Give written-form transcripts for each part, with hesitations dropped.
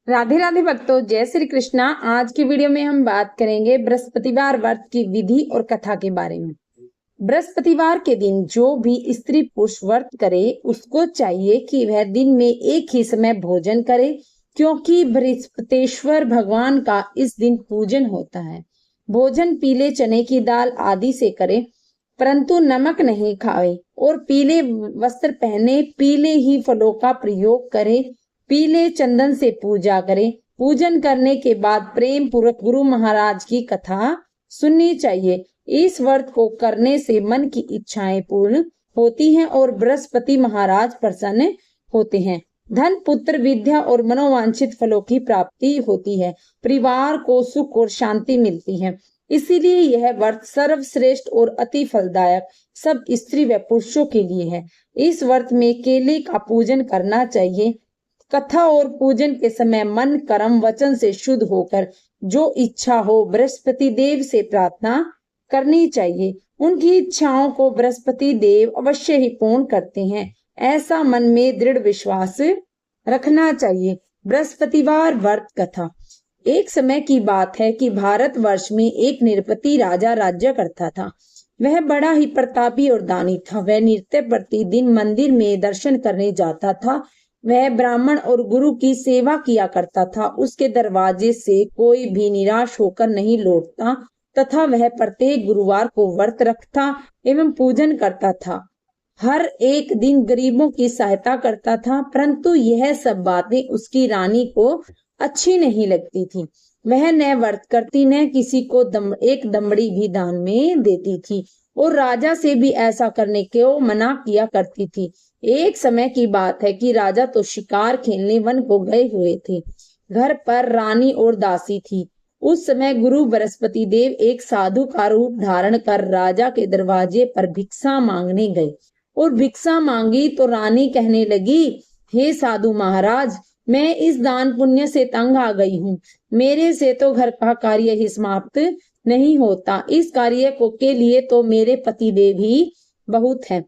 राधे राधे भक्तों, जय श्री कृष्णा। आज की वीडियो में हम बात करेंगे बृहस्पतिवार व्रत की विधि और कथा के बारे में। बृहस्पतिवार के दिन जो भी स्त्री पुरुष व्रत करे उसको चाहिए कि वह दिन में एक ही समय भोजन करे, क्योंकि बृहस्पतिश्वर भगवान का इस दिन पूजन होता है। भोजन पीले चने की दाल आदि से करे, परंतु नमक नहीं खाए और पीले वस्त्र पहने, पीले ही फलों का प्रयोग करे, पीले चंदन से पूजा करें। पूजन करने के बाद प्रेम पूर्वक गुरु महाराज की कथा सुननी चाहिए। इस व्रत को करने से मन की इच्छाएं पूर्ण होती हैं और बृहस्पति महाराज प्रसन्न होते हैं। धन, पुत्र, विद्या और मनोवांछित फलों की प्राप्ति होती है। परिवार को सुख और शांति मिलती है। इसीलिए यह व्रत सर्वश्रेष्ठ और अति फलदायक सब स्त्री व पुरुषों के लिए है। इस व्रत में केले का पूजन करना चाहिए। कथा और पूजन के समय मन, कर्म, वचन से शुद्ध होकर जो इच्छा हो बृहस्पति देव से प्रार्थना करनी चाहिए। उनकी इच्छाओं को बृहस्पति देव अवश्य ही पूर्ण करते हैं, ऐसा मन में दृढ़ विश्वास रखना चाहिए। बृहस्पतिवार व्रत कथा। एक समय की बात है कि भारतवर्ष में एक नृपति राजा राज्य करता था। वह बड़ा ही प्रतापी और दानी था। वह नित्य प्रतिदिन मंदिर में दर्शन करने जाता था। वह ब्राह्मण और गुरु की सेवा किया करता था। उसके दरवाजे से कोई भी निराश होकर नहीं लौटता तथा वह प्रत्येक गुरुवार को व्रत रखता एवं पूजन करता था। हर एक दिन गरीबों की सहायता करता था, परंतु यह सब बातें उसकी रानी को अच्छी नहीं लगती थी। वह न व्रत करती न किसी को एक दमड़ी भी दान में देती थी और राजा से भी ऐसा करने को मना किया करती थी। एक समय की बात है कि राजा तो शिकार खेलने वन को गए हुए थे। घर पर रानी और दासी थी। उस समय गुरु बृहस्पति देव एक साधु का रूप धारण कर राजा के दरवाजे पर भिक्षा मांगने गए और भिक्षा मांगी तो रानी कहने लगी, हे साधु महाराज, मैं इस दान पुण्य से तंग आ गई हूँ। मेरे से तो घर का कार्य ही समाप्त नहीं होता। इस कार्य को के लिए तो मेरे पति देव ही बहुत है।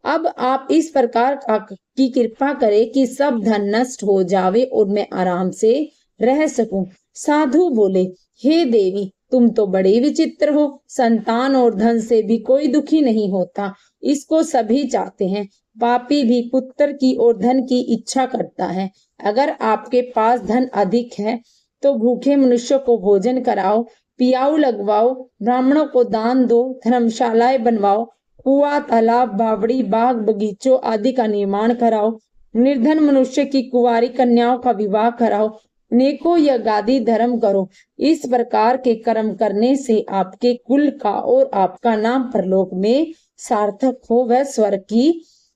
अब आप इस प्रकार की कृपा करें कि सब धन नष्ट हो जावे और मैं आराम से रह सकूं। साधु बोले, हे देवी, तुम तो बड़े विचित्र हो। संतान और धन से भी कोई दुखी नहीं होता, इसको सभी चाहते हैं। पापी भी पुत्र की और धन की इच्छा करता है। अगर आपके पास धन अधिक है तो भूखे मनुष्य को भोजन कराओ, पियाऊ लगवाओ, ब्राह्मणों को दान दो, धर्मशालाएं बनवाओ, कुआं, तालाब, बावड़ी, बाग, बगीचों आदि का निर्माण कराओ, निर्धन मनुष्य की कुंवारी कन्याओं का विवाह कराओ, नेको या गादी धर्म करो। इस प्रकार के कर्म करने से आपके कुल का और आपका नाम परलोक में सार्थक हो, वह स्वर्ग की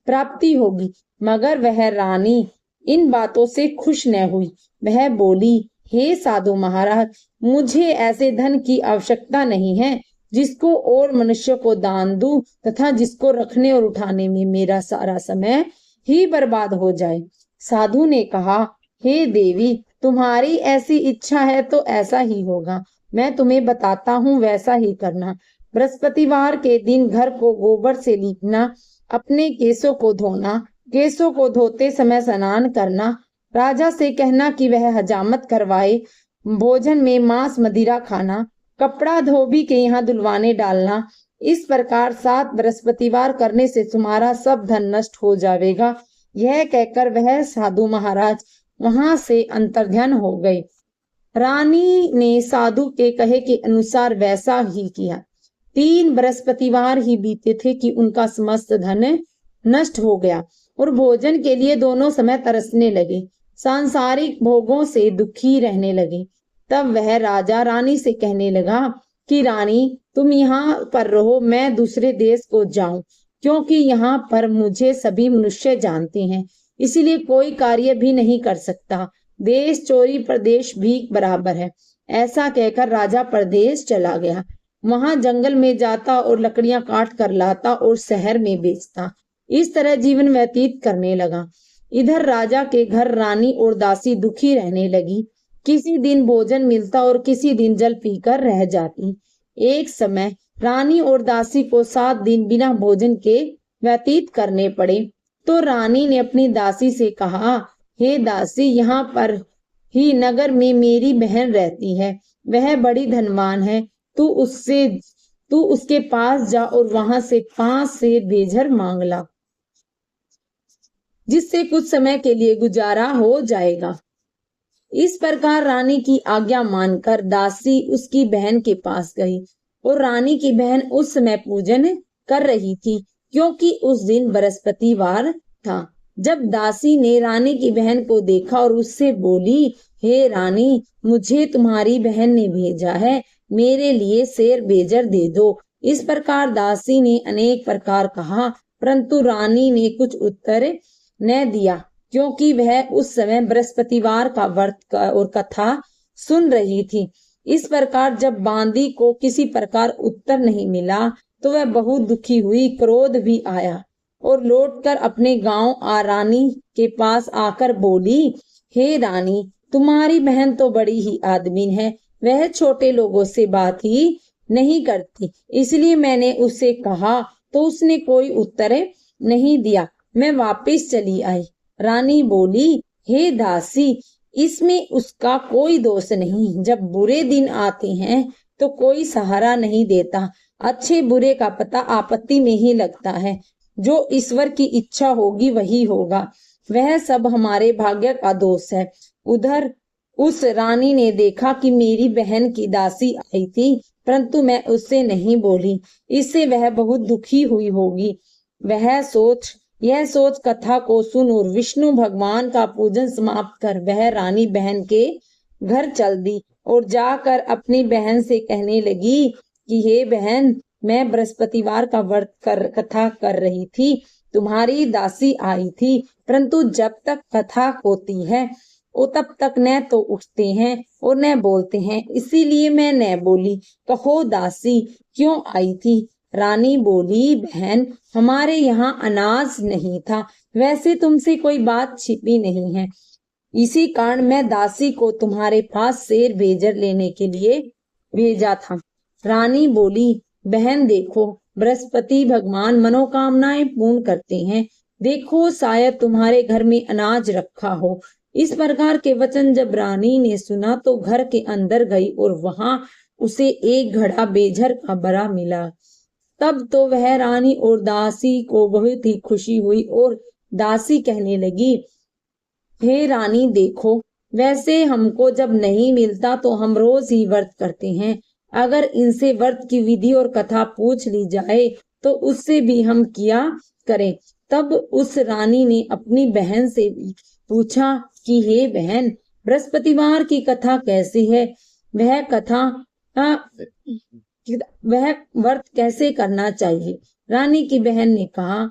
प्राप्ति होगी। मगर वह रानी इन बातों से खुश न हुई। वह बोली, हे साधु महाराज, मुझे ऐसे धन की आवश्यकता नहीं है जिसको और मनुष्य को दान दूं तथा जिसको रखने और उठाने में मेरा सारा समय ही बर्बाद हो जाए। साधु ने कहा, हे देवी, तुम्हारी ऐसी इच्छा है तो ऐसा ही होगा। मैं तुम्हें बताता हूँ, वैसा ही करना। बृहस्पतिवार के दिन घर को गोबर से लीपना, अपने केसों को धोना, केसों को धोते समय स्नान करना, राजा से कहना कि वह हजामत करवाए, भोजन में मांस मदिरा खाना, कपड़ा धोबी के यहाँ धुलवाने डालना। इस प्रकार 7 बृहस्पतिवार करने से तुम्हारा सब धन नष्ट हो जाएगा। यह कहकर वह साधु महाराज वहां से अंतर्ध्यान हो गए। रानी ने साधु के कहे के अनुसार वैसा ही किया। 3 बृहस्पतिवार ही बीते थे कि उनका समस्त धन नष्ट हो गया और भोजन के लिए दोनों समय तरसने लगे। सांसारिक भोगों से दुखी रहने लगे। तब वह राजा रानी से कहने लगा कि रानी, तुम यहाँ पर रहो, मैं दूसरे देश को जाऊं, क्योंकि यहाँ पर मुझे सभी मनुष्य जानते हैं, इसीलिए कोई कार्य भी नहीं कर सकता। देश चोरी प्रदेश भी बराबर है। ऐसा कहकर राजा प्रदेश चला गया। वहां जंगल में जाता और लकड़ियां काट कर लाता और शहर में बेचता। इस तरह जीवन व्यतीत करने लगा। इधर राजा के घर रानी और दासी दुखी रहने लगी। किसी दिन भोजन मिलता और किसी दिन जल पीकर रह जाती। एक समय रानी और दासी को 7 दिन बिना भोजन के व्यतीत करने पड़े। तो रानी ने अपनी दासी से कहा, हे दासी, यहाँ पर ही नगर में मेरी बहन रहती है, वह बड़ी धनवान है। तू उसके पास जा और वहां से 5 सेर बेझर मांग ला, जिससे कुछ समय के लिए गुजारा हो जाएगा। इस प्रकार रानी की आज्ञा मानकर दासी उसकी बहन के पास गई और रानी की बहन उस समय पूजन कर रही थी, क्योंकि उस दिन बृहस्पतिवार था। जब दासी ने रानी की बहन को देखा और उससे बोली, हे रानी, मुझे तुम्हारी बहन ने भेजा है, मेरे लिए सेर बेजर दे दो। इस प्रकार दासी ने अनेक प्रकार कहा, परंतु रानी ने कुछ उत्तर न दिया, क्योंकि वह उस समय बृहस्पतिवार का व्रत और कथा सुन रही थी। इस प्रकार जब बांदी को किसी प्रकार उत्तर नहीं मिला तो वह बहुत दुखी हुई, क्रोध भी आया और लौटकर अपने गांव रानी के पास आकर बोली, हे रानी, तुम्हारी बहन तो बड़ी ही आदमीन है, वह छोटे लोगों से बात ही नहीं करती, इसलिए मैंने उससे कहा तो उसने कोई उत्तर नहीं दिया, मैं वापस चली आई। रानी बोली, हे दासी, इसमें उसका कोई दोष नहीं। जब बुरे दिन आते हैं तो कोई सहारा नहीं देता, अच्छे बुरे का पता आपत्ति में ही लगता है। जो ईश्वर की इच्छा होगी वही होगा, वह सब हमारे भाग्य का दोष है। उधर उस रानी ने देखा कि मेरी बहन की दासी आई थी, परंतु मैं उससे नहीं बोली, इससे वह बहुत दुखी हुई होगी। यह सोच कथा को सुन और विष्णु भगवान का पूजन समाप्त कर वह रानी बहन के घर चल दी और जाकर अपनी बहन से कहने लगी कि हे बहन, मैं बृहस्पतिवार का व्रत कथा कर रही थी, तुम्हारी दासी आई थी, परंतु जब तक कथा होती है वो तब तक न तो उठते हैं और न बोलते हैं, इसीलिए मैं न बोली। कहो दासी, क्यों आई थी? रानी बोली, बहन, हमारे यहाँ अनाज नहीं था, वैसे तुमसे कोई बात छिपी नहीं है, इसी कारण मैं दासी को तुम्हारे पास सेर बेजर लेने के लिए भेजा था। रानी बोली, बहन देखो, बृहस्पति भगवान मनोकामनाएं पूर्ण करते हैं, देखो शायद तुम्हारे घर में अनाज रखा हो। इस प्रकार के वचन जब रानी ने सुना तो घर के अंदर गई और वहां उसे एक घड़ा बेझर का बरा मिला। तब तो वह रानी और दासी को बहुत ही खुशी हुई और दासी कहने लगी, हे रानी देखो, वैसे हमको जब नहीं मिलता तो हम रोज ही व्रत करते हैं, अगर इनसे व्रत की विधि और कथा पूछ ली जाए तो उससे भी हम किया करें। तब उस रानी ने अपनी बहन से पूछा कि हे बहन, बृहस्पतिवार की कथा कैसी है? वह व्रत कैसे करना चाहिए? रानी की बहन ने कहा,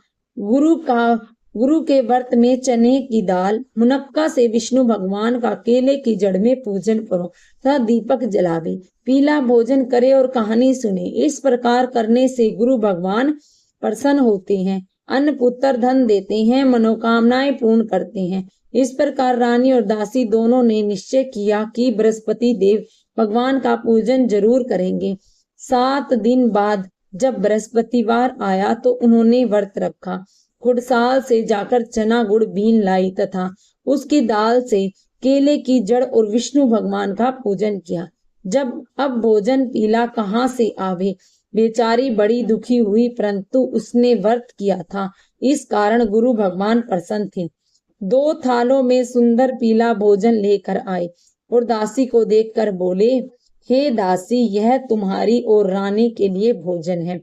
गुरु के व्रत में चने की दाल, मुनक्का से विष्णु भगवान का केले की जड़ में पूजन करो तथा दीपक जलावे, पीला भोजन करे और कहानी सुने। इस प्रकार करने से गुरु भगवान प्रसन्न होते हैं, अन्न पुत्र धन देते हैं, मनोकामनाएं पूर्ण करते हैं। इस प्रकार रानी और दासी दोनों ने निश्चय किया कि बृहस्पति देव भगवान का पूजन जरूर करेंगे। 7 दिन बाद जब बृहस्पतिवार आया तो उन्होंने व्रत रखा। गुड़साल से जाकर चना गुड़ बीन लाई तथा उसकी दाल से केले की जड़ और विष्णु भगवान का पूजन किया। जब अब भोजन पीला कहाँ से आवे, बेचारी बड़ी दुखी हुई, परंतु उसने व्रत किया था, इस कारण गुरु भगवान प्रसन्न थे। 2 थालों में सुंदर पीला भोजन लेकर आए और दासी को देखकर बोले, हे दासी, यह तुम्हारी और रानी के लिए भोजन है,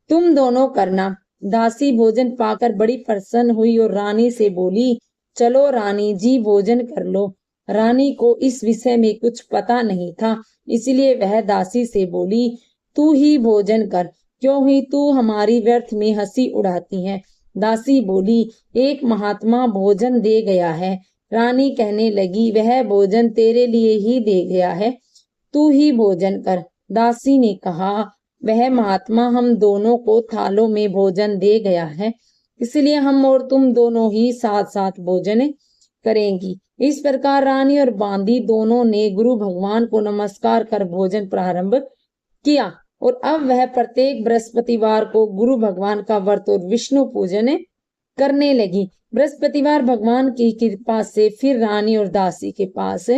तुम दोनों करना। दासी भोजन पाकर बड़ी प्रसन्न हुई और रानी से बोली, चलो रानी जी, भोजन कर लो। रानी को इस विषय में कुछ पता नहीं था, इसलिए वह दासी से बोली, तू ही भोजन कर, क्यों ही तू हमारी व्यर्थ में हंसी उड़ाती है। दासी बोली, एक महात्मा भोजन दे गया है। रानी कहने लगी, वह भोजन तेरे लिए ही दे गया है, तू ही भोजन कर। दासी ने कहा, वह महात्मा हम दोनों को थालों में भोजन दे गया है, इसलिए हम और तुम दोनों ही साथ साथ भोजन करेंगी। इस प्रकार रानी और बांदी दोनों ने गुरु भगवान को नमस्कार कर भोजन प्रारंभ किया और अब वह प्रत्येक बृहस्पतिवार को गुरु भगवान का व्रत और विष्णु पूजन करने लगी। बृहस्पतिवार भगवान की कृपा से फिर रानी और दासी के पास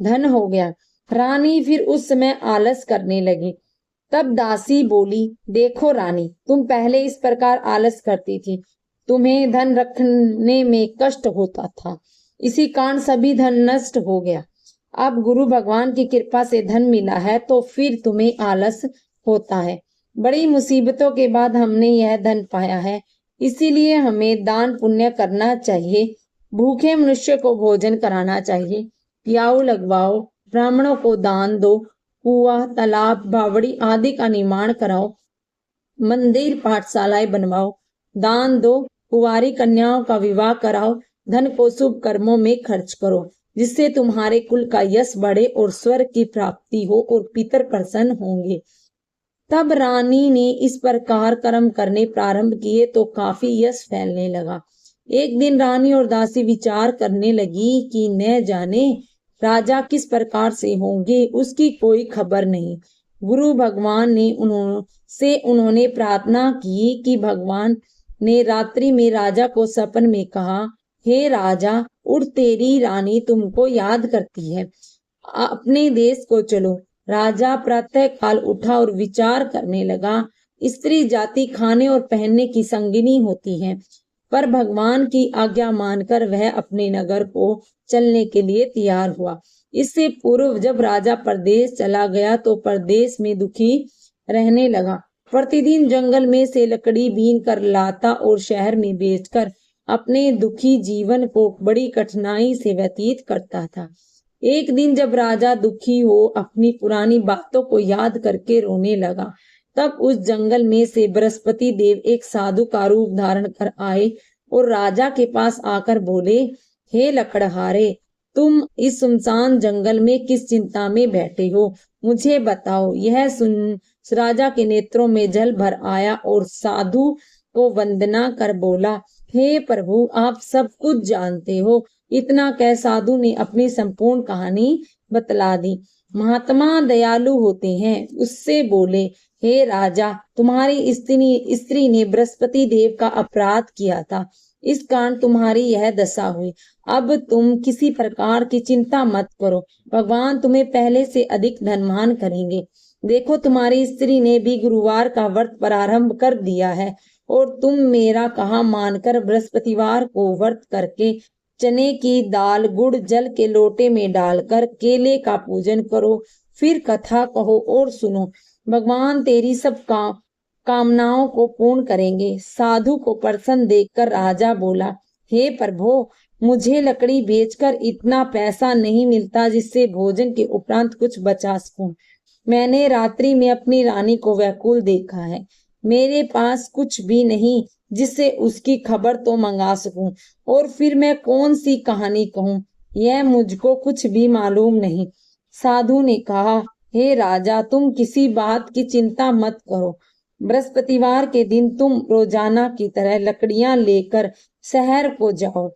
धन हो गया। रानी फिर उस समय आलस करने लगी। तब दासी बोली, देखो रानी, तुम पहले इस प्रकार आलस करती थी, तुम्हें धन रखने में कष्ट होता था, इसी कारण सभी धन नष्ट हो गया। अब गुरु भगवान की कृपा से धन मिला है तो फिर तुम्हें आलस होता है। बड़ी मुसीबतों के बाद हमने यह धन पाया है, इसीलिए हमें दान पुण्य करना चाहिए। भूखे मनुष्य को भोजन कराना चाहिए, प्याऊ लगवाओ, ब्राह्मणों को दान दो, कुआं, तालाब, बावड़ी आदि का निर्माण कराओ, मंदिर पाठशालाएं बनवाओ, दान दो, कुंवारी कन्याओं का विवाह कराओ, धन को शुभ कर्मों में खर्च करो, जिससे तुम्हारे कुल का यश बढ़े और स्वर्ग की प्राप्ति हो और पितर प्रसन्न होंगे। तब रानी ने इस प्रकार कर्म करने प्रारंभ किए तो काफी यश फैलने लगा। एक दिन रानी और दासी विचार करने लगी कि न जाने राजा किस प्रकार से होंगे, उसकी कोई खबर नहीं। गुरु भगवान ने उन्होंने प्रार्थना की कि भगवान ने रात्रि में राजा को सपन में कहा, हे राजा, उठ, तेरी रानी तुमको याद करती है, अपने देश को चलो। राजा प्रातः काल उठा और विचार करने लगा। स्त्री जाति खाने और पहनने की संगिनी होती है, पर भगवान की आज्ञा मानकर वह अपने नगर को चलने के लिए तैयार हुआ। इससे पूर्व जब राजा परदेश चला गया तो परदेश में दुखी रहने लगा। प्रतिदिन जंगल में से लकड़ी बीन कर लाता और शहर में बेचकर अपने दुखी जीवन को बड़ी कठिनाई से व्यतीत करता था। एक दिन जब राजा दुखी हो अपनी पुरानी बातों को याद करके रोने लगा, तब उस जंगल में से बृहस्पति देव एक साधु का रूप धारण कर आए और राजा के पास आकर बोले, हे लकड़हारे, तुम इस सुनसान जंगल में किस चिंता में बैठे हो, मुझे बताओ। यह सुन राजा के नेत्रों में जल भर आया और साधु को वंदना कर बोला, हे प्रभु, आप सब कुछ जानते हो। इतना कह साधु ने अपनी संपूर्ण कहानी बतला दी। महात्मा दयालु होते हैं, उससे बोले, हे राजा, तुम्हारी स्त्री ने बृहस्पति देव का अपराध किया था, इस कारण तुम्हारी यह दशा हुई। अब तुम किसी प्रकार की चिंता मत करो, भगवान तुम्हें पहले से अधिक धनवान करेंगे। देखो, तुम्हारी स्त्री ने भी गुरुवार का व्रत प्रारंभ कर दिया है और तुम मेरा कहा मानकर बृहस्पतिवार को व्रत करके चने की दाल गुड़ जल के लोटे में डालकर केले का पूजन करो, फिर कथा कहो और सुनो। भगवान तेरी सब कामनाओं को पूर्ण करेंगे। साधु को प्रसन्न देखकर राजा बोला, हे प्रभु, मुझे लकड़ी बेचकर इतना पैसा नहीं मिलता जिससे भोजन के उपरांत कुछ बचा सकूं। मैंने रात्रि में अपनी रानी को व्याकुल देखा है, मेरे पास कुछ भी नहीं जिससे उसकी खबर तो मंगा सकूं, और फिर मैं कौन सी कहानी कहूं, यह मुझको कुछ भी मालूम नहीं। साधु ने कहा, हे राजा, तुम किसी बात की चिंता मत करो। बृहस्पतिवार के दिन तुम रोजाना की तरह लकड़ियां लेकर शहर को जाओ,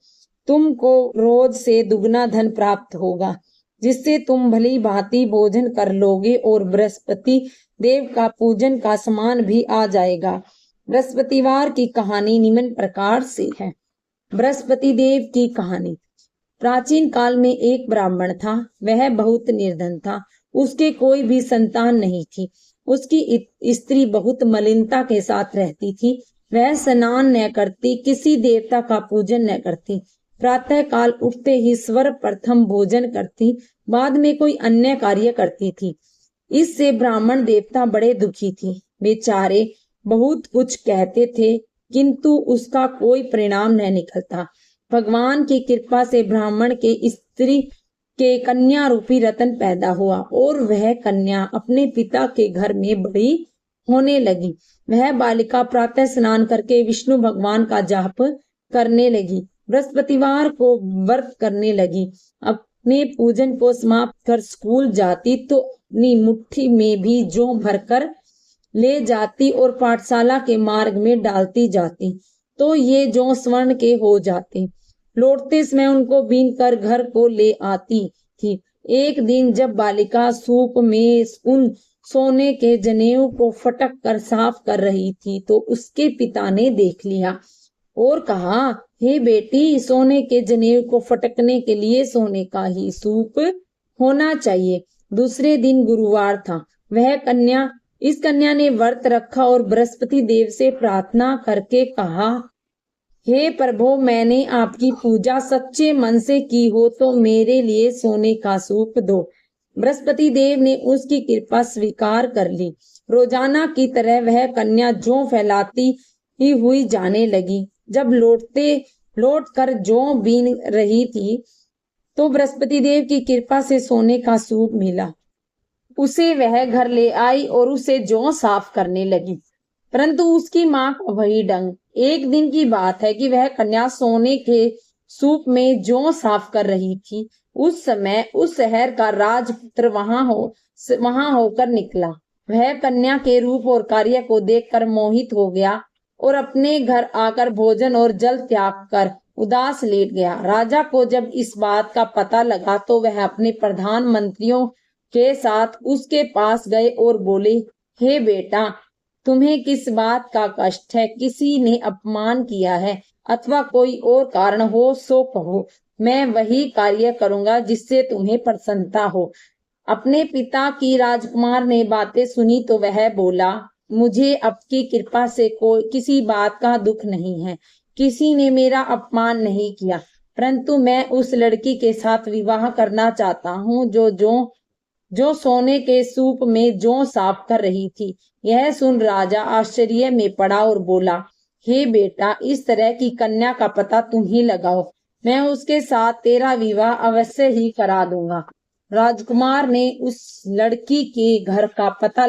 तुमको रोज से दुगना धन प्राप्त होगा, जिससे तुम भली भांति भोजन कर लोगे और बृहस्पति देव का पूजन का सामान भी आ जाएगा। बृहस्पतिवार की कहानी निम्न प्रकार से है। बृहस्पति देव की कहानी। प्राचीन काल में एक ब्राह्मण था, वह बहुत निर्धन था, उसके कोई भी संतान नहीं थी। उसकी स्त्री बहुत मलिनता के साथ रहती थी, वह स्नान न करती, किसी देवता का पूजन न करती, प्रातः काल उठते ही सर्वप्रथम भोजन करती, बाद में कोई अन्य कार्य करती थी। इससे ब्राह्मण देवता बड़े दुखी थे, बेचारे बहुत कुछ कहते थे किंतु उसका कोई परिणाम न निकलता। भगवान की कृपा से ब्राह्मण के स्त्री के कन्या रूपी रतन पैदा हुआ और वह कन्या अपने पिता के घर में बड़ी होने लगी। वह बालिका प्रातः स्नान करके विष्णु भगवान का जाप करने लगी, बृहस्पतिवार को व्रत करने लगी, अपने पूजन को समाप्त कर स्कूल जाती तो अपनी मुट्ठी में भी जौ भरकर ले जाती और पाठशाला के मार्ग में डालती जाती तो ये जौ स्वर्ण के हो जाते। लौटते समय उनको बीन कर घर को ले आती थी। एक दिन जब बालिका सूप में उन सोने के जनेऊ को फटक कर साफ कर रही थी तो उसके पिता ने देख लिया। और कहा, हे बेटी, सोने के जनेऊ को फटकने के लिए सोने का ही सूप होना चाहिए। दूसरे दिन गुरुवार था। इस कन्या ने व्रत रखा और बृहस्पति देव से प्रार्थना करके कहा, हे प्रभु, मैंने आपकी पूजा सच्चे मन से की हो तो मेरे लिए सोने का सूप दो। बृहस्पति देव ने उसकी कृपा स्वीकार कर ली। रोजाना की तरह वह कन्या जौ फैलाती ही हुई जाने लगी। जब लौट कर जौ बीन रही थी तो बृहस्पति देव की कृपा से सोने का सूप मिला। उसे वह घर ले आई और उसे जौ साफ करने लगी, परंतु उसकी माँ का वही ढंग। एक दिन की बात है कि वह कन्या सोने के सूप में जौ साफ कर रही थी। उस समय उस शहर का राजपुत्र वहां होकर निकला। वह कन्या के रूप और कार्य को देखकर मोहित हो गया और अपने घर आकर भोजन और जल त्याग कर उदास लेट गया। राजा को जब इस बात का पता लगा तो वह अपने प्रधानमंत्रियों के साथ उसके पास गए और बोले, हे बेटा, तुम्हें किस बात का कष्ट है? किसी ने अपमान किया है अथवा कोई और कारण हो सो कहो, मैं वही कार्य करूंगा जिससे तुम्हें प्रसन्नता हो। अपने पिता की राजकुमार ने बातें सुनी तो वह बोला, मुझे आपकी कृपा से कोई किसी बात का दुख नहीं है। किसी ने मेरा अपमान नहीं किया, परंतु मैं उस लड़की के साथ विवाह करना चाहता हूँ जो सोने के सूप में जौ साफ कर रही थी। यह सुन राजा आश्चर्य में पड़ा और बोला, हे बेटा, इस तरह की कन्या का पता तुम ही लगाओ, मैं उसके साथ तेरा विवाह अवश्य ही करा दूंगा। राजकुमार ने उस लड़की के घर का पता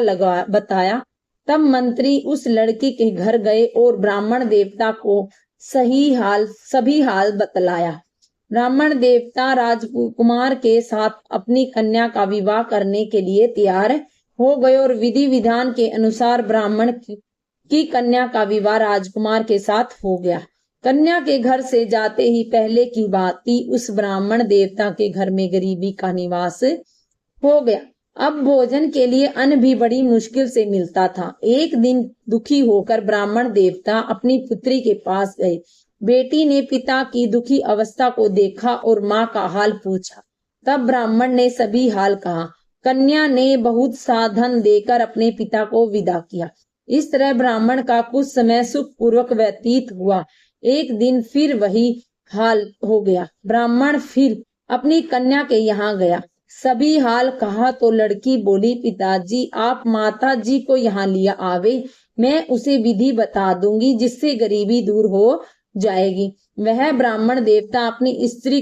बताया। तब मंत्री उस लड़की के घर गए और ब्राह्मण देवता को सभी हाल बतलाया। ब्राह्मण देवता राजकुमार के साथ अपनी कन्या का विवाह करने के लिए तैयार हो गए और विधि विधान के अनुसार ब्राह्मण की कन्या का विवाह राजकुमार के साथ हो गया। कन्या के घर से जाते ही पहले की बात थी, उस ब्राह्मण देवता के घर में गरीबी का निवास हो गया। अब भोजन के लिए अन्न भी बड़ी मुश्किल से मिलता था। एक दिन दुखी होकर ब्राह्मण देवता अपनी पुत्री के पास गए। बेटी ने पिता की दुखी अवस्था को देखा और माँ का हाल पूछा। तब ब्राह्मण ने सभी हाल कहा। कन्या ने बहुत सा धन देकर अपने पिता को विदा किया। इस तरह ब्राह्मण का कुछ समय सुख पूर्वक व्यतीत हुआ। एक दिन फिर वही हाल हो गया। ब्राह्मण फिर अपनी कन्या के यहाँ गया। सभी हाल कहा तो लड़की बोली, पिताजी, आप माता जी को यहाँ लिया आवे, मैं उसे विधि बता दूंगी जिससे गरीबी दूर हो जाएगी। वह ब्राह्मण देवता अपनी स्त्री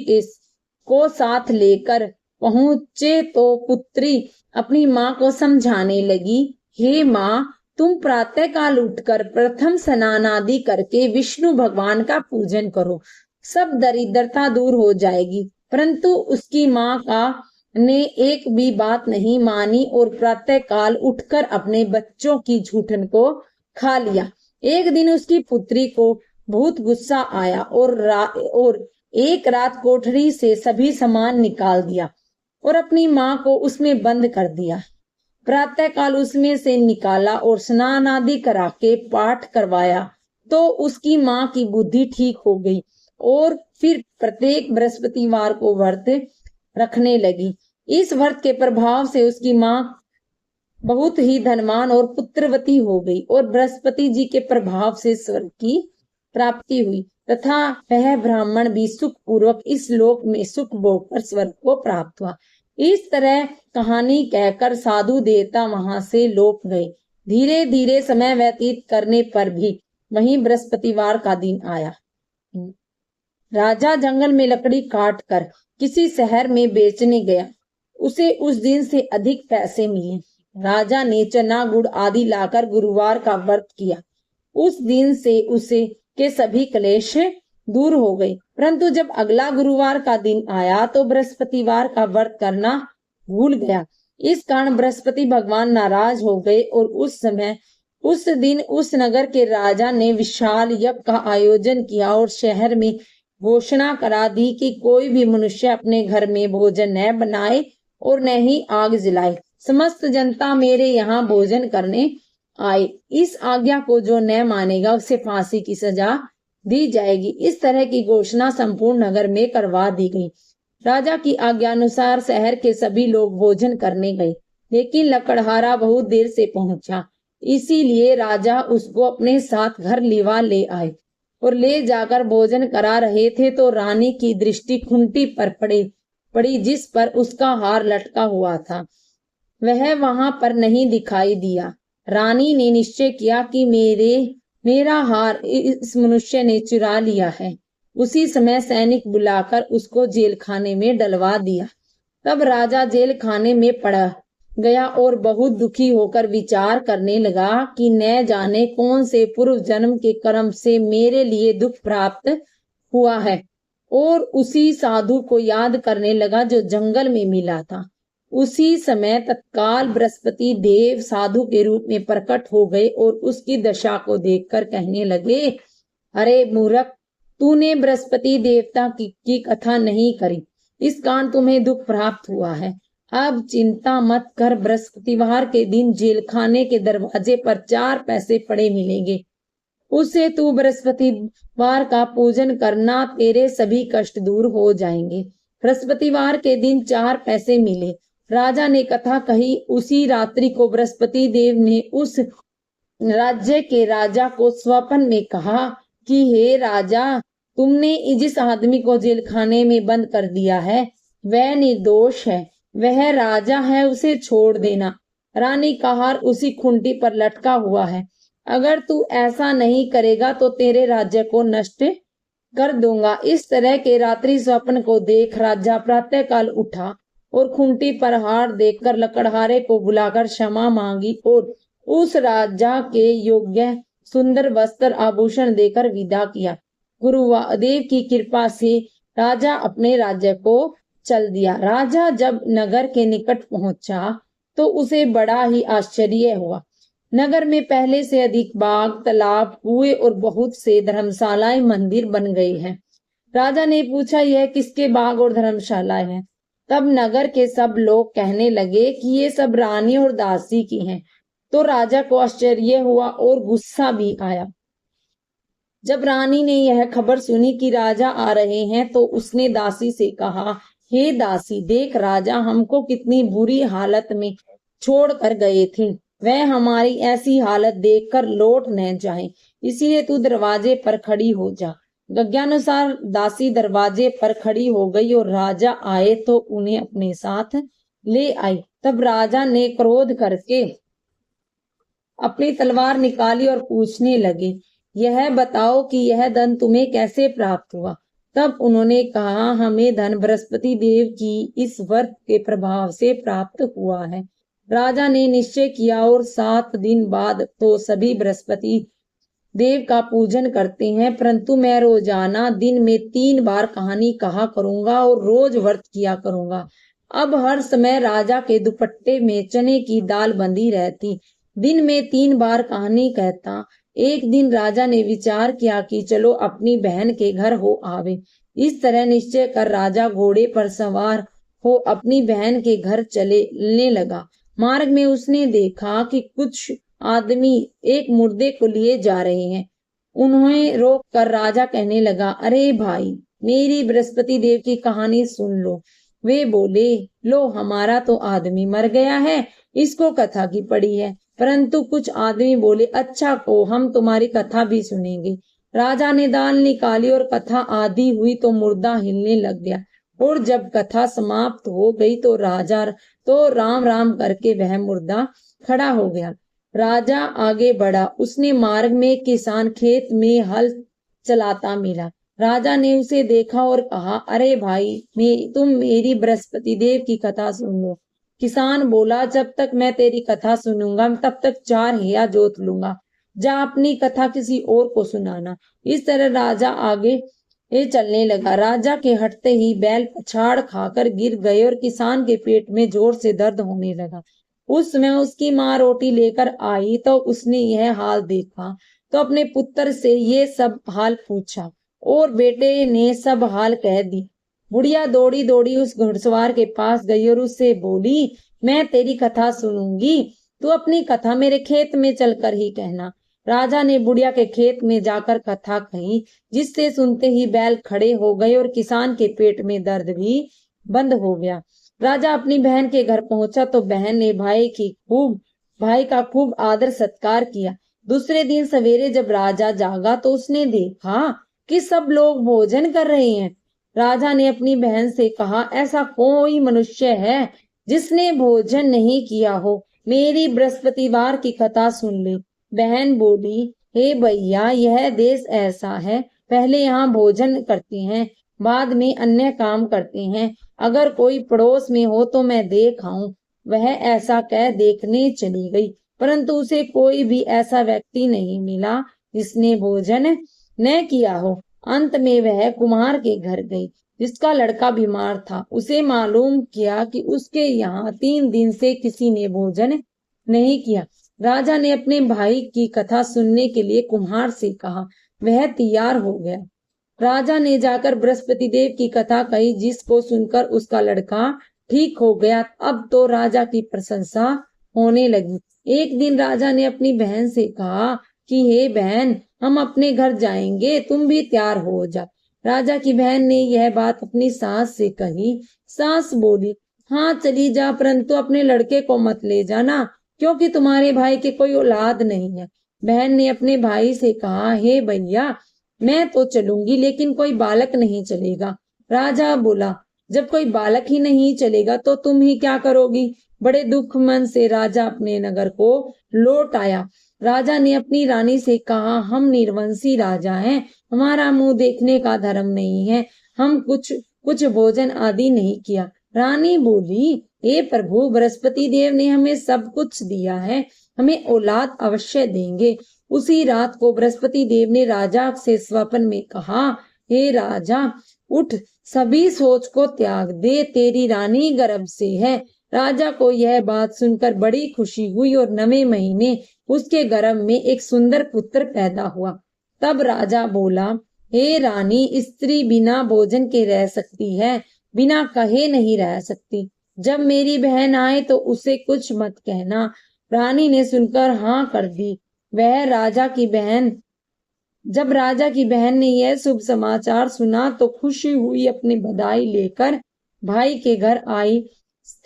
को साथ लेकर पहुंचे तो पुत्री अपनी माँ को समझाने लगी, हे माँ, तुम प्रातः काल उठकर प्रथम स्नान आदि करके विष्णु भगवान का पूजन करो, सब दरिद्रता दूर हो जाएगी। परंतु उसकी माँ ने एक भी बात नहीं मानी और प्रातः काल उठकर अपने बच्चों की झूठन को खा लिया। एक दिन उसकी पुत्री को बहुत गुस्सा आया और एक रात कोठरी से सभी सामान निकाल दिया और अपनी माँ को उसमें बंद कर दिया। प्रातः काल उसमें से निकाला और स्नान आदि करा के पाठ करवाया तो उसकी माँ की बुद्धि ठीक हो गई और फिर प्रत्येक बृहस्पतिवार को व्रत रखने लगी। इस व्रत के प्रभाव से उसकी माँ बहुत ही धनवान और पुत्रवती हो गई और बृहस्पति जी के प्रभाव से स्वर्ग की प्राप्ति हुई तथा वह ब्राह्मण भी सुख पूर्वक इस लोक में सुख भोग कर स्वर्ग को प्राप्त हुआ। इस तरह कहानी कहकर साधु देवता वहां से लोप गए। धीरे धीरे समय व्यतीत करने पर भी वहीं बृहस्पतिवार का दिन आया। राजा जंगल में लकड़ी काट कर किसी शहर में बेचने गया। उसे उस दिन से अधिक पैसे मिले। राजा ने चना गुड़ आदि लाकर गुरुवार का व्रत किया। उस दिन से उसे के सभी क्लेश दूर हो गए। परंतु जब अगला गुरुवार का दिन आया तो बृहस्पतिवार का व्रत करना भूल गया। इस कारण बृहस्पति भगवान नाराज हो गए और उस दिन उस नगर के राजा ने विशाल यज्ञ का आयोजन किया और शहर में घोषणा करा दी कि कोई भी मनुष्य अपने घर में भोजन न बनाए और न ही आग जलाए। समस्त जनता मेरे यहाँ भोजन करने आए। इस आज्ञा को जो न मानेगा उसे फांसी की सजा दी जाएगी। इस तरह की घोषणा संपूर्ण नगर में करवा दी गई। राजा की आज्ञानुसार शहर के सभी लोग भोजन करने गए, लेकिन लकड़हारा बहुत देर से पहुंचा। इसीलिए राजा उसको अपने साथ घर लिवा ले आए और ले जाकर भोजन करा रहे थे तो रानी की दृष्टि खूंटी पर पड़ी जिस पर उसका हार लटका हुआ था। वह वहां पर नहीं दिखाई दिया। रानी ने निश्चय किया कि मेरा हार इस मनुष्य ने चुरा लिया है। उसी समय सैनिक बुलाकर उसको जेल खाने में डलवा दिया। तब राजा जेल खाने में पड़ा गया और बहुत दुखी होकर विचार करने लगा कि न जाने कौन से पूर्व जन्म के कर्म से मेरे लिए दुख प्राप्त हुआ है, और उसी साधु को याद करने लगा जो जंगल में मिला था। उसी समय तत्काल बृहस्पति देव साधु के रूप में प्रकट हो गए और उसकी दशा को देखकर कहने लगे, अरे मूर्ख, तूने बृहस्पति देवता की कथा नहीं करी, इस कारण तुम्हें दुख प्राप्त हुआ है। अब चिंता मत कर, बृहस्पतिवार के दिन जेल खाने के दरवाजे पर 4 पैसे पड़े मिलेंगे। उससे तू बृहस्पतिवार का पूजन करना, तेरे सभी कष्ट दूर हो जाएंगे। बृहस्पतिवार के दिन 4 पैसे मिले। राजा ने कथा कही। उसी रात्रि को बृहस्पति देव ने उस राज्य के राजा को स्वप्न में कहा कि हे राजा, तुमने जिस आदमी को जेल खाने में बंद कर दिया है वह निर्दोष है, वह राजा है, उसे छोड़ देना। रानी का हार उसी खूंटी पर लटका हुआ है। अगर तू ऐसा नहीं करेगा तो तेरे राज्य को नष्ट कर दूंगा। इस तरह के रात्रि स्वप्न को देख राजा प्रातःकाल उठा और खूंटी पर हार देखकर लकड़हारे को बुलाकर क्षमा मांगी और उस राजा के योग्य सुंदर वस्त्र आभूषण देकर विदा किया। गुरुदेव की कृपा से राजा अपने राज्य को चल दिया। राजा जब नगर के निकट पहुंचा तो उसे बड़ा ही आश्चर्य हुआ। नगर में पहले से अधिक बाग, तालाब, कुएं और बहुत से धर्मशालाएं, मंदिर बन गए हैं। राजा ने पूछा, यह किसके बाग और धर्मशालाएं हैं? तब नगर के सब लोग कहने लगे कि ये सब रानी और दासी की हैं। तो राजा को आश्चर्य हुआ और गुस्सा भी आया। जब रानी ने यह खबर सुनी कि राजा आ रहे हैं तो उसने दासी से कहा, हे दासी, देख राजा हमको कितनी बुरी हालत में छोड़ कर गए थे। वह हमारी ऐसी हालत देखकर लौट न जाए, इसलिए तू दरवाजे पर खड़ी हो जा। आज्ञानुसार दासी दरवाजे पर खड़ी हो गई और राजा आए तो उन्हें अपने साथ ले आई। तब राजा ने क्रोध करके अपनी तलवार निकाली और पूछने लगे, यह बताओ कि यह धन तुम्हें कैसे प्राप्त हुआ? तब उन्होंने कहा, हमें धन बृहस्पति देव की इस व्रत के प्रभाव से प्राप्त हुआ है। राजा ने निश्चय किया और 7 दिन बाद तो सभी बृहस्पति देव का पूजन करते हैं, परंतु मैं रोजाना दिन में 3 बार कहानी कहा करूंगा और रोज व्रत किया करूंगा। अब हर समय राजा के दुपट्टे में चने की दाल बंधी रहती। दिन में 3 बार कहानी कहता। एक दिन राजा ने विचार किया कि चलो अपनी बहन के घर हो आवे। इस तरह निश्चय कर राजा घोड़े पर सवार हो अपनी बहन के घर चलने लगा। मार्ग में उसने देखा कि कुछ आदमी एक मुर्दे को लिए जा रहे हैं। उन्हें रोक कर राजा कहने लगा, अरे भाई, मेरी बृहस्पति देव की कहानी सुन लो। वे बोले, लो, हमारा तो आदमी मर गया है, इसको कथा की पड़ी है। परंतु कुछ आदमी बोले, अच्छा को हम तुम्हारी कथा भी सुनेंगे। राजा ने दाल निकाली और कथा आधी हुई तो मुर्दा हिलने लग गया, और जब कथा समाप्त हो गई तो राजा तो राम राम करके वह मुर्दा खड़ा हो गया। राजा आगे बढ़ा। उसने मार्ग में एक किसान खेत में हल चलाता मिला। राजा ने उसे देखा और कहा, अरे भाई, तुम मेरी बृहस्पति देव की कथा सुन लो। किसान बोला, जब तक मैं तेरी कथा सुनूंगा तब तक 4 हिया जोत लूंगा। जा अपनी कथा किसी और को सुनाना। इस तरह राजा आगे चलने लगा। राजा के हटते ही बैल पछाड़ खाकर गिर गए और किसान के पेट में जोर से दर्द होने लगा। उस समय उसकी माँ रोटी लेकर आई तो उसने यह हाल देखा तो अपने पुत्र से ये सब हाल पूछा और बेटे ने सब हाल कह दी। बुढ़िया दौड़ी दौड़ी उस घुड़सवार के पास गई और उससे बोली, मैं तेरी कथा सुनूंगी, तू अपनी कथा मेरे खेत में चलकर ही कहना। राजा ने बुढ़िया के खेत में जाकर कथा कही, जिससे सुनते ही बैल खड़े हो गए और किसान के पेट में दर्द भी बंद हो गया। राजा अपनी बहन के घर पहुंचा तो बहन ने भाई का खूब आदर सत्कार किया। दूसरे दिन सवेरे जब राजा जागा तो उसने देखा कि सब लोग भोजन कर रहे हैं। राजा ने अपनी बहन से कहा, ऐसा कोई मनुष्य है जिसने भोजन नहीं किया हो, मेरी बृहस्पतिवार की कथा सुन ले। बहन बोली, हे भैया, यह देश ऐसा है, पहले यहाँ भोजन करते हैं, बाद में अन्य काम करते हैं। अगर कोई पड़ोस में हो तो मैं देख आऊं। वह ऐसा कह देखने चली गई, परंतु उसे कोई भी ऐसा व्यक्ति नहीं मिला जिसने भोजन न किया हो। अंत में वह कुम्हार के घर गई, जिसका लड़का बीमार था। उसे मालूम किया कि उसके यहाँ 3 दिन से किसी ने भोजन नहीं किया। राजा ने अपने भाई की कथा सुनने के लिए कुम्हार से कहा। वह तैयार हो गया। राजा ने जाकर बृहस्पति देव की कथा कही, जिसको सुनकर उसका लड़का ठीक हो गया। अब तो राजा की प्रशंसा होने लगी। एक दिन राजा ने अपनी बहन से कहा कि हे बहन, हम अपने घर जाएंगे, तुम भी तैयार हो जा। राजा की बहन ने यह बात अपनी सास से कही। सास बोली, हाँ चली जा, परंतु अपने लड़के को मत ले जाना, क्योंकि तुम्हारे भाई के कोई औलाद नहीं है। बहन ने अपने भाई से कहा, हे भैया, मैं तो चलूंगी, लेकिन कोई बालक नहीं चलेगा। राजा बोला, जब कोई बालक ही नहीं चलेगा तो तुम ही क्या करोगी। बड़े दुख मन से राजा अपने नगर को लौट आया। राजा ने अपनी रानी से कहा, हम निर्वंशी राजा हैं, हमारा मुंह देखने का धर्म नहीं है, हम कुछ भोजन आदि नहीं किया। रानी बोली, हे प्रभु, बृहस्पति देव ने हमें सब कुछ दिया है, हमें औलाद अवश्य देंगे। उसी रात को बृहस्पति देव ने राजा से स्वप्न में कहा, हे राजा, उठ, सभी सोच को त्याग दे, तेरी रानी गर्भ से है। राजा को यह बात सुनकर बड़ी खुशी हुई और 9वें महीने उसके गर्भ में एक सुंदर पुत्र पैदा हुआ। तब राजा बोला, हे रानी, स्त्री बिना भोजन के रह सकती है, बिना कहे नहीं रह सकती। जब मेरी बहन आए तो उसे कुछ मत कहना। रानी ने सुनकर हाँ कर दी। जब राजा की बहन ने यह शुभ समाचार सुना तो खुशी हुई अपनी बधाई लेकर भाई के घर आई।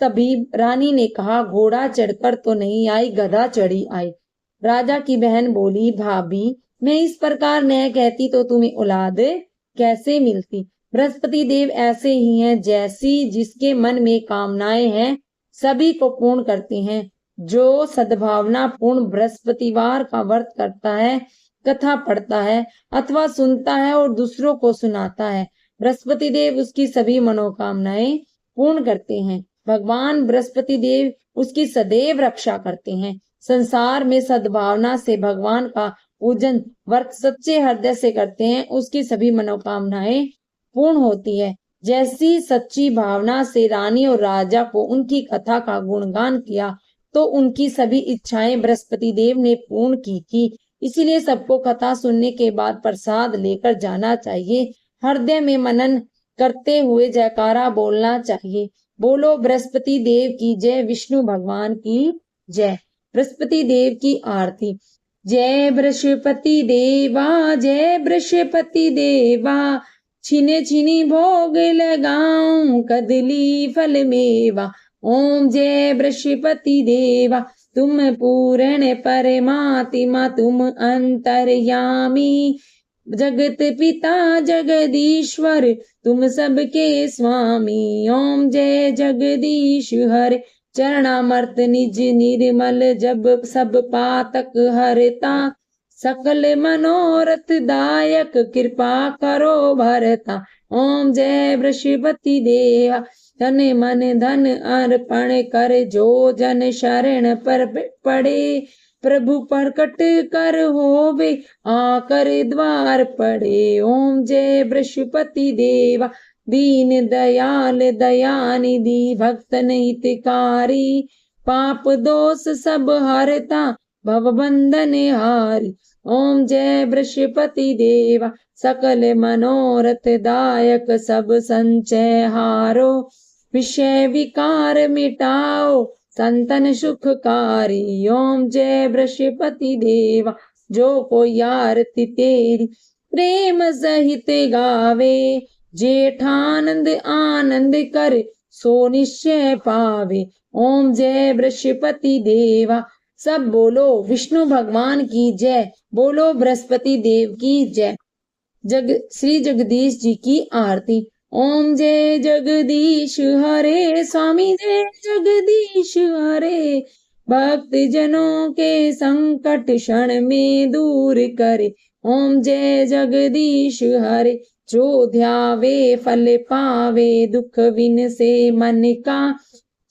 तभी रानी ने कहा, घोड़ा चढ़कर तो नहीं आई, गधा चढ़ी आई। राजा की बहन बोली, भाभी, मैं इस प्रकार न कहती तो तुम्हें औलाद कैसे मिलती। बृहस्पति देव ऐसे ही हैं, जैसी जिसके मन में कामनाएं हैं सभी को पूर्ण करते हैं। जो सद्भावना पूर्ण बृहस्पतिवार का व्रत करता है, कथा पढ़ता है अथवा सुनता है और दूसरों को सुनाता है, बृहस्पति देव उसकी सभी मनोकामनाएं पूर्ण करते हैं। भगवान बृहस्पति देव उसकी सदैव रक्षा करते हैं। संसार में सद्भावना से भगवान का पूजन व्रत सच्चे हृदय से करते हैं, उसकी सभी मनोकामनाएं पूर्ण होती है। जैसी सच्ची भावना से रानी और राजा को उनकी कथा का गुणगान किया तो उनकी सभी इच्छाएं बृहस्पति देव ने पूर्ण की थी। इसीलिए सबको कथा सुनने के बाद प्रसाद लेकर जाना चाहिए। हृदय में मनन करते हुए जयकारा बोलना चाहिए। बोलो बृहस्पति देव की जय, विष्णु भगवान की जय। बृहस्पति देव की आरती। जय बृहस्पति देवा, जय बृहस्पति देवा, छिने छिनी भोग लगाऊं, कदली फल मेवा। ओम जय बृहस्पति देवा, तुम पूर्ण परमात्मा, तुम अंतर्यामी, जगत पिता जगदीश्वर, तुम सबके स्वामी। ओम जय जगदीश हरे, चरणामर्त निज निर्मल, जब सब पातक हरता, सकल मनोरथ दायक, कृपा करो भरता। ओम जय बृहस्पति देवा, तन मन धन अर्पण कर, जो जन शरण पर पड़े, प्रभु प्रकट कर होवे, आकर द्वार पड़े। ओम जय बृहस्पति देवा, दीन दयाल दयानिधि, भक्तन हितकारी, पाप दोष सब हरता, भव बंधन हारी। ओम जय बृहस्पति देवा, सकल मनोरथ दायक, सब संचय हारो, विषय विकार मिटाओ, संतन सुखकारी। ओम जय बृहस्पति देवा, जो कोई आरती तेरी प्रेम सहित गावे, जेठानंद आनंद कर सो निश्चय पावे। ओम जय बृहस्पति देवा। सब बोलो विष्णु भगवान की जय, बोलो बृहस्पति देव की जय। श्री जगदीश जी की आरती। ओम जय जगदीश हरे, स्वामी जय जगदीश हरे, भक्त जनों के संकट क्षण में दूर करे। ओम जय जगदीश हरे, जो ध्यावे फल पावे, दुख विन से मन का,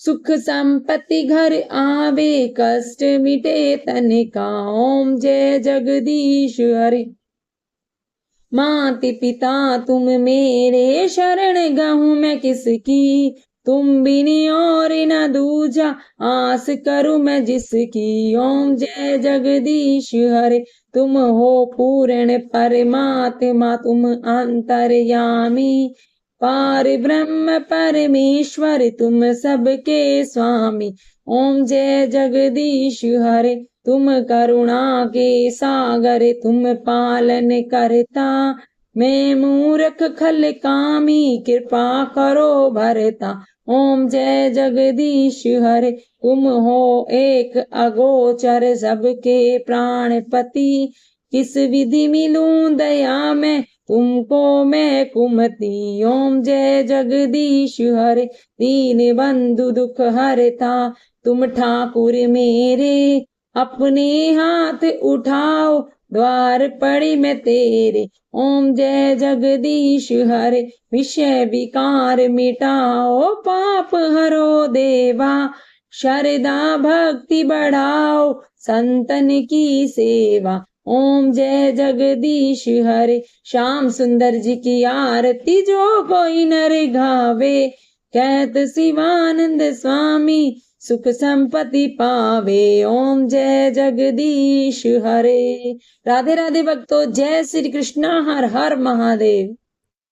सुख संपत्ति घर आवे, कष्ट मिटे तन का। ओम जय जगदीश हरे। माता पिता तुम मेरे, शरण गहूँ मैं किसकी, तुम बिनी और न दूजा, आस करूँ मैं जिसकी। ओम जय जगदीश हरे, तुम हो पूर्ण परमात्मा, तुम अंतर्यामी, पार ब्रह्म परमेश्वर, तुम सबके स्वामी। ओम जय जगदीश हरे, तुम करुणा के सागर, तुम पालन करता, मैं मूर्ख खल कामी, कृपा करो भरता। ओम जय जगदीश हरे, तुम हो एक अगोचर, सबके प्राणपति, किस विधि मिलूं दया में, तुमको मैं कुमति। ओम जय जगदीश हरे, दीन बंधु दुख हरता, तुम ठाकुर मेरे, अपने हाथ उठाओ, द्वार पड़ी मैं तेरे। ओम जय जगदीश हरे, विषय विकार मिटाओ, पाप हरो देवा, श्रद्धा भक्ति बढ़ाओ, संतन की सेवा। ओम जय जगदीश हरे, श्याम सुंदर जी की आरती जो कोई नर गावे, कहत शिवानंद स्वामी, सुख संपत्ति पावे। ओम जय जगदीश हरे। राधे राधे भक्तों, जय श्री कृष्णा, हर हर महादेव।